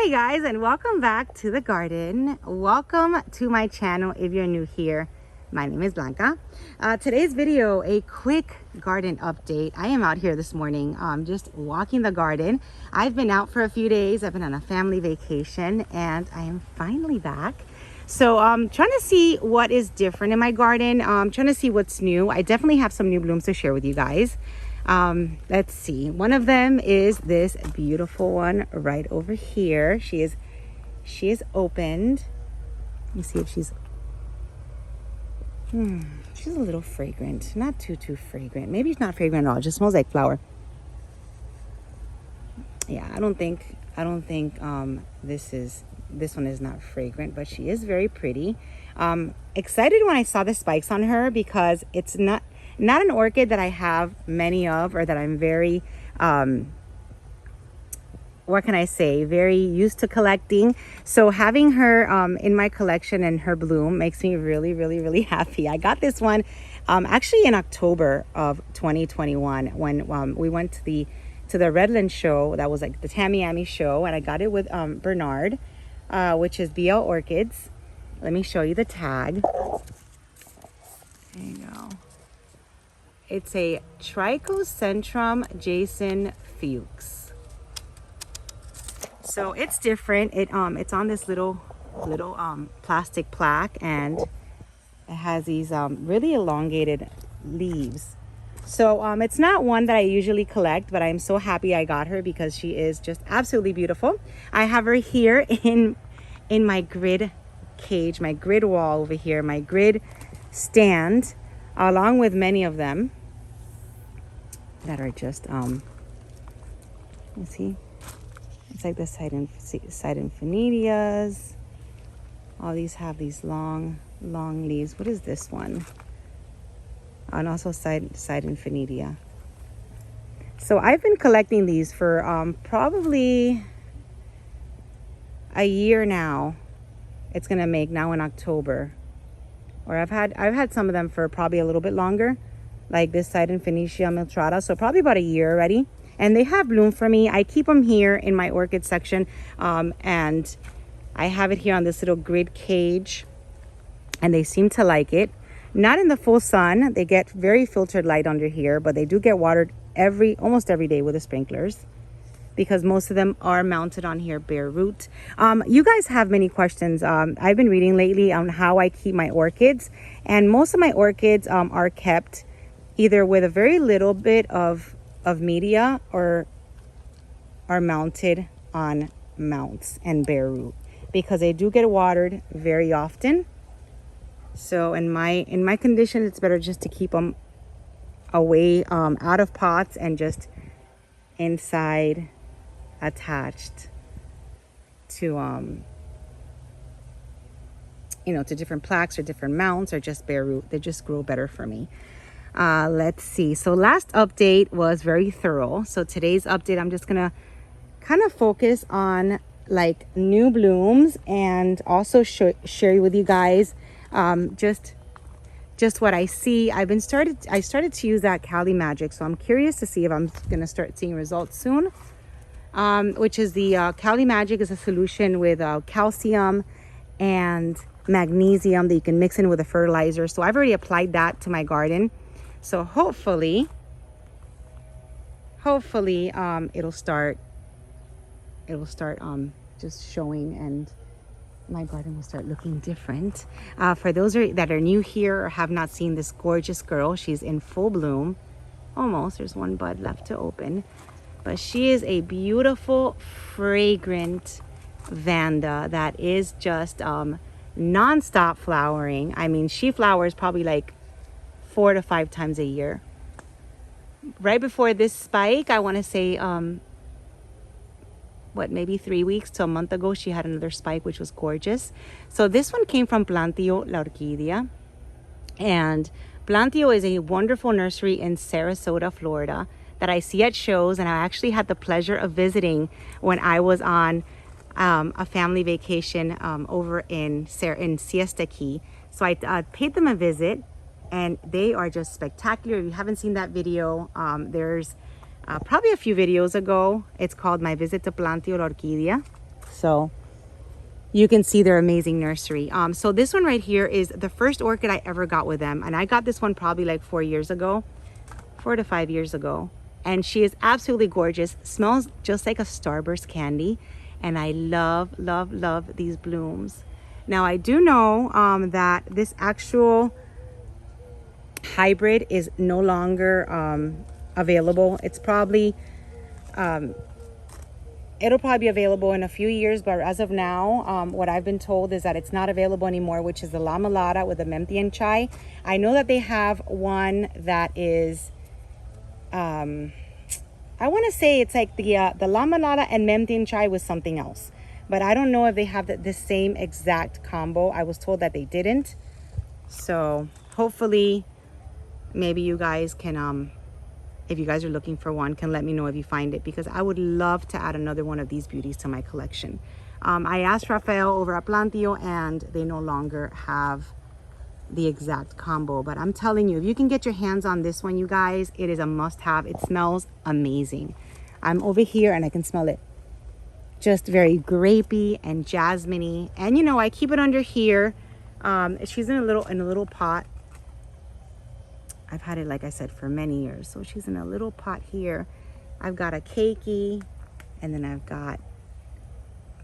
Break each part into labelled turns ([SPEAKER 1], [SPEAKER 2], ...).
[SPEAKER 1] Hey guys, and welcome back to the garden. Welcome to my channel if you're new here. My name is Blanca. Today's video, a quick garden update. I am out here this morning just walking the garden. I've been out for a few days. I've been on a family vacation and I am finally back. So I'm trying to see what is different in my garden. I'm trying to see what's new. I definitely have some new blooms to share with you guys. Let's see, one of them is this beautiful one right over here. She is opened. Let me see if she's she's a little fragrant, not too fragrant. Maybe it's not fragrant at all, it just smells like flower. Yeah, I don't think this one is not fragrant, but she is very pretty. Excited when I saw the spikes on her because it's not an orchid that I have many of, or that I'm very what can I say, very used to collecting. So having her in my collection and her bloom makes me really happy. I got this one actually in October of 2021 when we went to the Redland show. That was like the Tamiami show, and I got it with Bernard, which is BL Orchids. Let me show you the tag. There you go. It's a Trichocentrum Jason Fuchs. So it's different. It's on this little plastic plaque, and it has these really elongated leaves. So it's not one that I usually collect, but I'm so happy I got her because she is just absolutely beautiful. I have her here in my grid cage, my grid wall over here, my grid stand, along with many of them that are just let's see, it's like the side infinidias. All these have these long leaves. What is this one? And also side infinidia. So I've been collecting these for probably a year now. It's gonna make now in October, or I've had some of them for probably a little bit longer, like this side Infinitia miltrata, so probably about a year already. And they have bloom for me. I keep them here in my orchid section, and I have it here on this little grid cage, and they seem to like it. Not in the full sun. They get very filtered light under here, but they do get watered almost every day with the sprinklers, because most of them are mounted on here bare root. You guys have many questions. I've been reading lately on how I keep my orchids, and most of my orchids are kept either with a very little bit of media, or are mounted on mounts and bare root, because they do get watered very often. So in my condition, it's better just to keep them away, out of pots, and just inside, attached to to different plaques or different mounts, or just bare root. They just grow better for me. Let's see. So last update was very thorough. So today's update, I'm just gonna kind of focus on like new blooms, and also share with you guys just what I see. I started to use that Cali Magic, so I'm curious to see if I'm gonna start seeing results soon. Which is the Cali Magic is a solution with calcium and magnesium that you can mix in with a fertilizer. So I've already applied that to my garden. So hopefully it'll start just showing, and my garden will start looking different. For those that are new here or have not seen this gorgeous girl, she's in full bloom. Almost. There's one bud left to open. But she is a beautiful, fragrant Vanda that is just non-stop flowering. I mean, she flowers probably like 4 to 5 times a year. Right before this spike, I want to say, maybe 3 weeks to a month ago, she had another spike, which was gorgeous. So this one came from Plantio La Orquídea. And Plantio is a wonderful nursery in Sarasota, Florida, that I see at shows, and I actually had the pleasure of visiting when I was on a family vacation over in Siesta Key. So I paid them a visit, and they are just spectacular. If you haven't seen that video, there's probably a few videos ago. It's called My Visit to Plantio La Orquídea. So you can see their amazing nursery. So this one right here is the first orchid I ever got with them. And I got this one probably like 4 years ago, 4 to 5 years ago. And she is absolutely gorgeous. Smells just like a Starburst candy. And I love, love, love these blooms. Now I do know that this actual hybrid is no longer available. It's probably it'll probably be available in a few years, but as of now, what I've been told is that it's not available anymore, which is the La Malata with the Memphian chai. I know that they have one that is, I want to say it's like the La Malata and Memphian chai with something else, but I don't know if they have the same exact combo. I was told that they didn't, so hopefully, maybe you guys can if you guys are looking for one, can let me know if you find it, because I would love to add another one of these beauties to my collection. I asked Rafael over at Plantio and they no longer have the exact combo, but I'm telling you, if you can get your hands on this one, you guys, it is a must-have. It smells amazing. I'm over here and I can smell it. Just very grapey and jasmine-y. And you know, I keep it under here. She's in a little pot. I've had it, like I said, for many years. So she's in a little pot here. I've got a keiki, and then I've got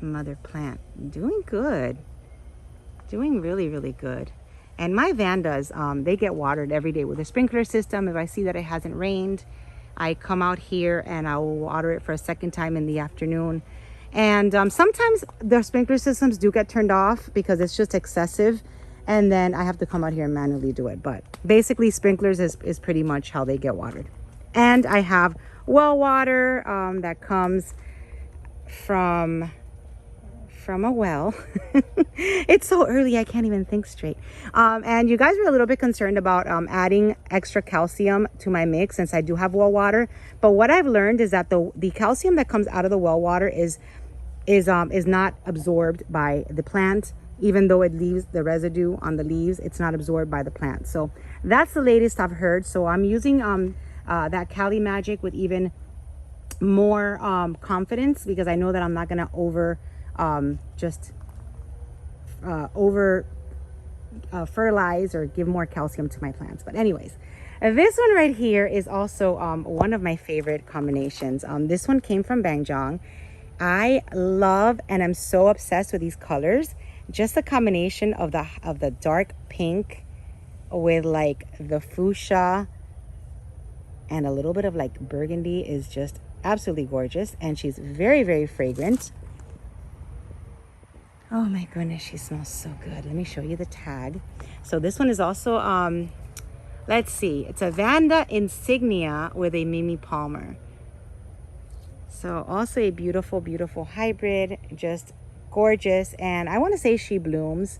[SPEAKER 1] mother plant. Doing good. Doing really, really good. And my Vandas, they get watered every day with a sprinkler system. If I see that it hasn't rained, I come out here and I will water it for a second time in the afternoon. And sometimes the sprinkler systems do get turned off because it's just excessive. And then I have to come out here and manually do it. But basically sprinklers is pretty much how they get watered. And I have well water that comes from a well. It's so early, I can't even think straight. And you guys were a little bit concerned about adding extra calcium to my mix since I do have well water. But what I've learned is that the calcium that comes out of the well water is not absorbed by the plant. Even though it leaves the residue on the leaves, it's not absorbed by the plant. So that's the latest I've heard. So I'm using that Cali Magic with even more confidence, because I know that I'm not gonna over fertilize or give more calcium to my plants. But anyways, this one right here is also one of my favorite combinations. This one came from Bangjong. I love and I'm so obsessed with these colors. Just the combination of the dark pink with like the fuchsia and a little bit of like burgundy is just absolutely gorgeous. And she's very, very fragrant. Oh my goodness, she smells so good. Let me show you the tag. So this one is also, let's see, it's a Vanda Insignia with a Mimi Palmer. So also a beautiful, beautiful hybrid, just gorgeous. And I want to say she blooms.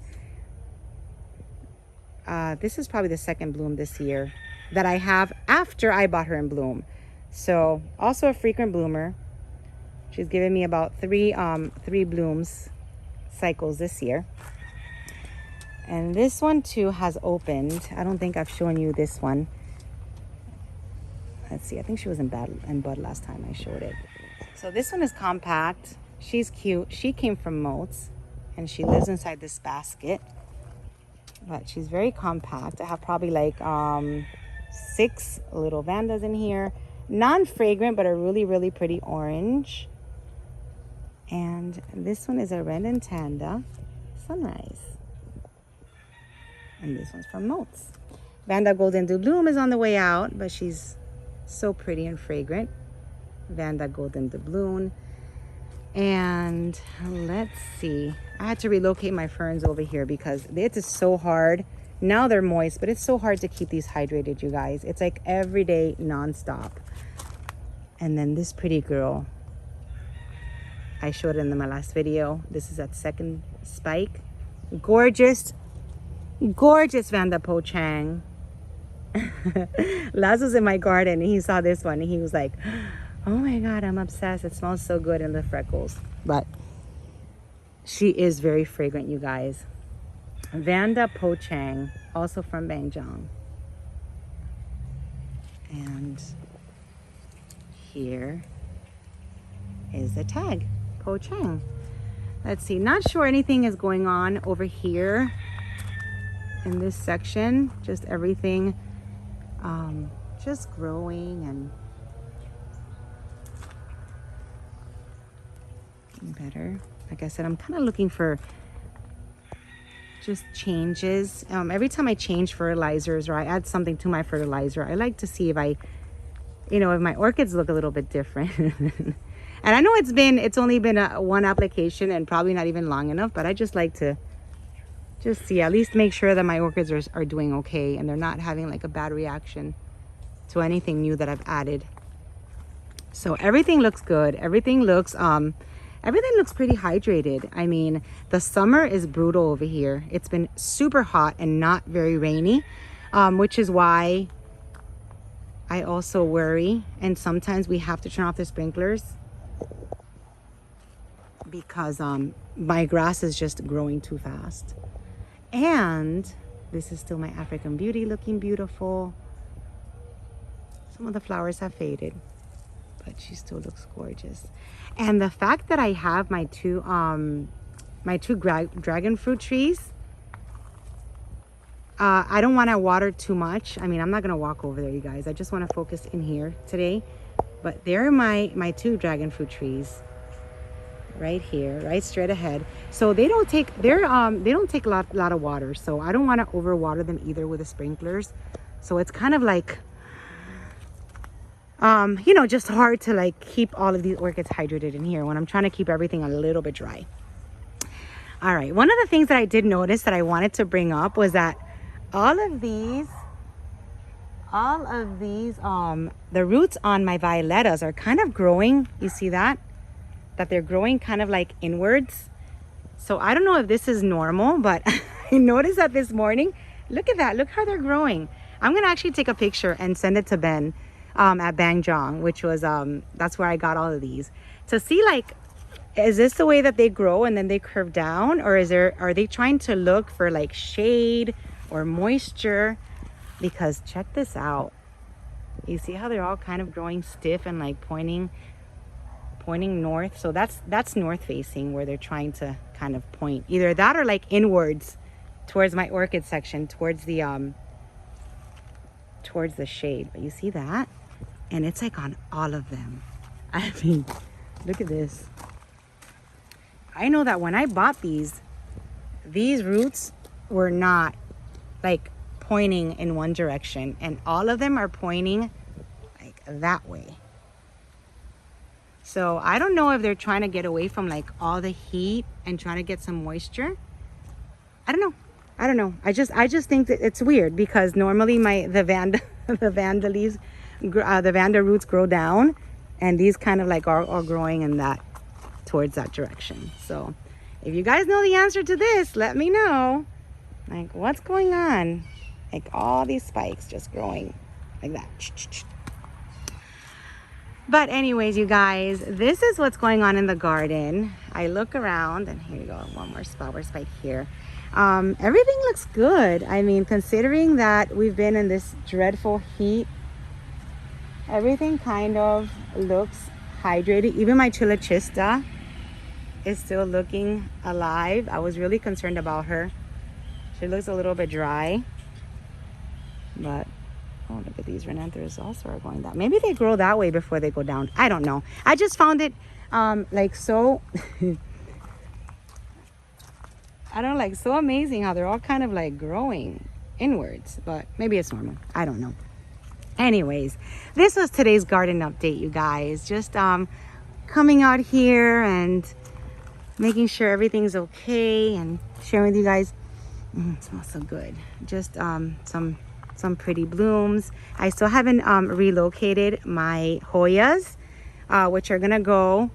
[SPEAKER 1] This is probably the second bloom this year that I have after I bought her in bloom. So also a frequent bloomer. She's given me about three blooms cycles this year. And this one too has opened. I don't think I've shown you this one. Let's see, I think she was in bud last time I showed it. So this one is compact. She's cute. She came from Moats and she lives inside this basket, but she's very compact. I have probably like 6 little Vandas in here. Non-fragrant, but a really, really pretty orange. And this one is a Red Tanda Sunrise. And this one's from Moats. Vanda Golden Bloom is on the way out, but she's so pretty and fragrant. Vanda Golden Doubloon. And let's see, I had to relocate my ferns over here because it is so hard. Now they're moist, but it's so hard to keep these hydrated, you guys. It's like every day nonstop. And then this pretty girl, I showed it in my last video. This is that second spike. Gorgeous, gorgeous Vanda Po Chang. Laz was in my garden and he saw this one and he was like, oh my God, I'm obsessed. It smells so good in the freckles. But she is very fragrant, you guys. Vanda Po Chang, also from Bangjong. And here is the tag, Po Chang. Let's see, not sure anything is going on over here in this section. Just everything just growing and getting better. Like I said, I'm kind of looking for just changes. Every time I change fertilizers or I add something to my fertilizer, I like to see if if my orchids look a little bit different. And I know it's only been one application and probably not even long enough, but I just like to just see, at least make sure that my orchids are doing okay and they're not having like a bad reaction to anything new that I've added. So everything looks good. Everything looks pretty hydrated. I mean, the summer is brutal over here. It's been super hot and not very rainy, which is why I also worry. And sometimes we have to turn off the sprinklers because my grass is just growing too fast. And this is still my African Beauty looking beautiful. Some of the flowers have faded, but she still looks gorgeous. And the fact that I have my two dragon fruit trees, I don't want to water too much. I mean, I'm not gonna walk over there, you guys. I just want to focus in here today. But they're my two dragon fruit trees, right here, right straight ahead. So they don't take a lot of water. So I don't want to overwater them either with the sprinklers. So it's kind of like just hard to like keep all of these orchids hydrated in here when I'm trying to keep everything a little bit dry. All right, one of the things that I did notice that I wanted to bring up was that all of these the roots on my violetas are kind of growing. You see that they're growing kind of like inwards. So I don't know if this is normal, but I noticed that this morning. Look at that, look how they're growing. I'm gonna actually take a picture and send it to Ben at Bangjong, which was that's where I got all of these, to see like, is this the way that they grow and then they curve down, or are they trying to look for like shade or moisture? Because check this out, you see how they're all kind of growing stiff and like pointing north. So that's north facing, where they're trying to kind of point, either that or like inwards towards my orchid section, towards the shade. But you see that, and it's like on all of them. I mean, look at this. I know that when I bought these roots were not like pointing in one direction, and all of them are pointing like that way. So I don't know if they're trying to get away from like all the heat and trying to get some moisture. I don't know. I just think that it's weird, because normally the Vanda leaves, the Vanda roots grow down, and these kind of like are growing in towards that direction. So if you guys know the answer to this, let me know. Like, what's going on? Like all these spikes just growing like that. But anyways, you guys, this is what's going on in the garden. I look around, and here you go, one more flower spike here. Everything looks good. I mean, considering that we've been in this dreadful heat, everything kind of looks hydrated. Even my chilachista is still looking alive. I was really concerned about her. She looks a little bit dry, but oh, look at these Renanthers also are going down. Maybe they grow that way before they go down. I don't know. I just found it like so I don't know, like so amazing how they're all kind of like growing inwards, but maybe it's normal. I don't know. Anyways, this was today's garden update, you guys. Just coming out here and making sure everything's okay and sharing with you guys. It smells so good. Just some pretty blooms. I still haven't relocated my Hoyas, which are gonna go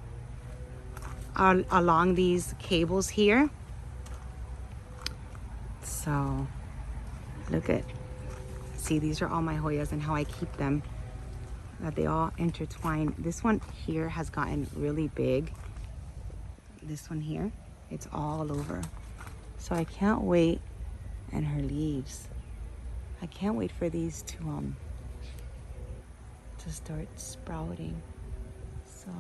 [SPEAKER 1] along these cables here. So see, these are all my Hoyas and how I keep them, that they all intertwine. This one here has gotten really big. This one here, it's all over. So I can't wait, and her leaves. I can't wait for these to start sprouting. So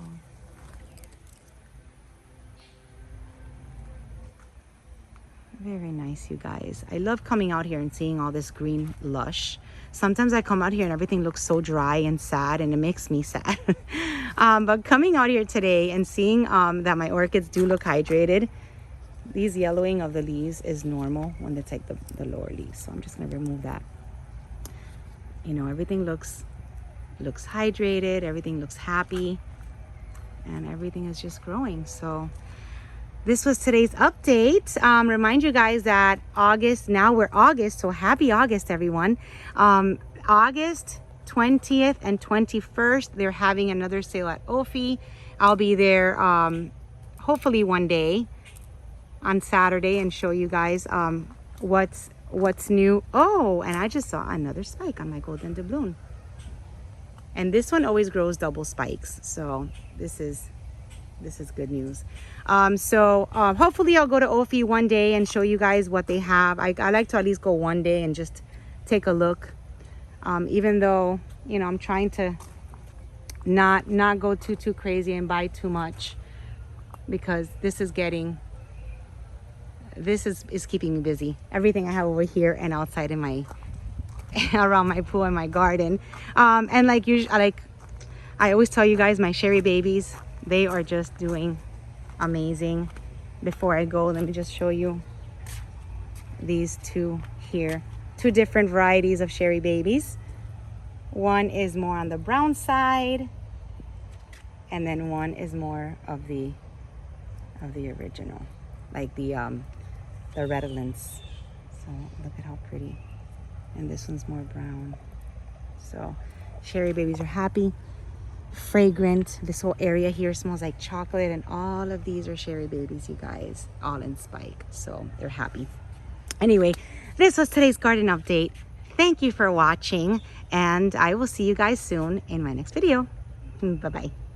[SPEAKER 1] Very nice, you guys. I love coming out here and seeing all this green lush. Sometimes I come out here and everything looks so dry and sad, and it makes me sad. But coming out here today and seeing that my orchids do look hydrated, these yellowing of the leaves is normal when it's like the lower leaves. So I'm just gonna remove that. You know, everything looks hydrated, everything looks happy, and everything is just growing. So this was today's update. Remind you guys that August, now we're August, so happy August, everyone. August 20th and 21st, they're having another sale at Ophi. I'll be there hopefully one day on Saturday and show you guys what's new. Oh, and I just saw another spike on my golden doubloon. And this one always grows double spikes, so this is good news. Hopefully I'll go to Ophi one day and show you guys what they have. I like to at least go one day and just take a look. Even though, you know, I'm trying to not go too crazy and buy too much, because this is keeping me busy. Everything I have over here and outside in my around my pool and my garden. And like usually, I always tell you guys, my cherry babies, they are just doing amazing. Before I go, let me just show you these two here. Two different varieties of cherry babies. One is more on the brown side, and then one is more of the original, like the redolence. So look at how pretty. And this one's more brown. So cherry babies are happy, fragrant. This whole area here smells like chocolate, and all of these are cherry babies, you guys, all in spike. So they're happy. Anyway, this was today's garden update. Thank you for watching, and I will see you guys soon in my next video. Bye-bye.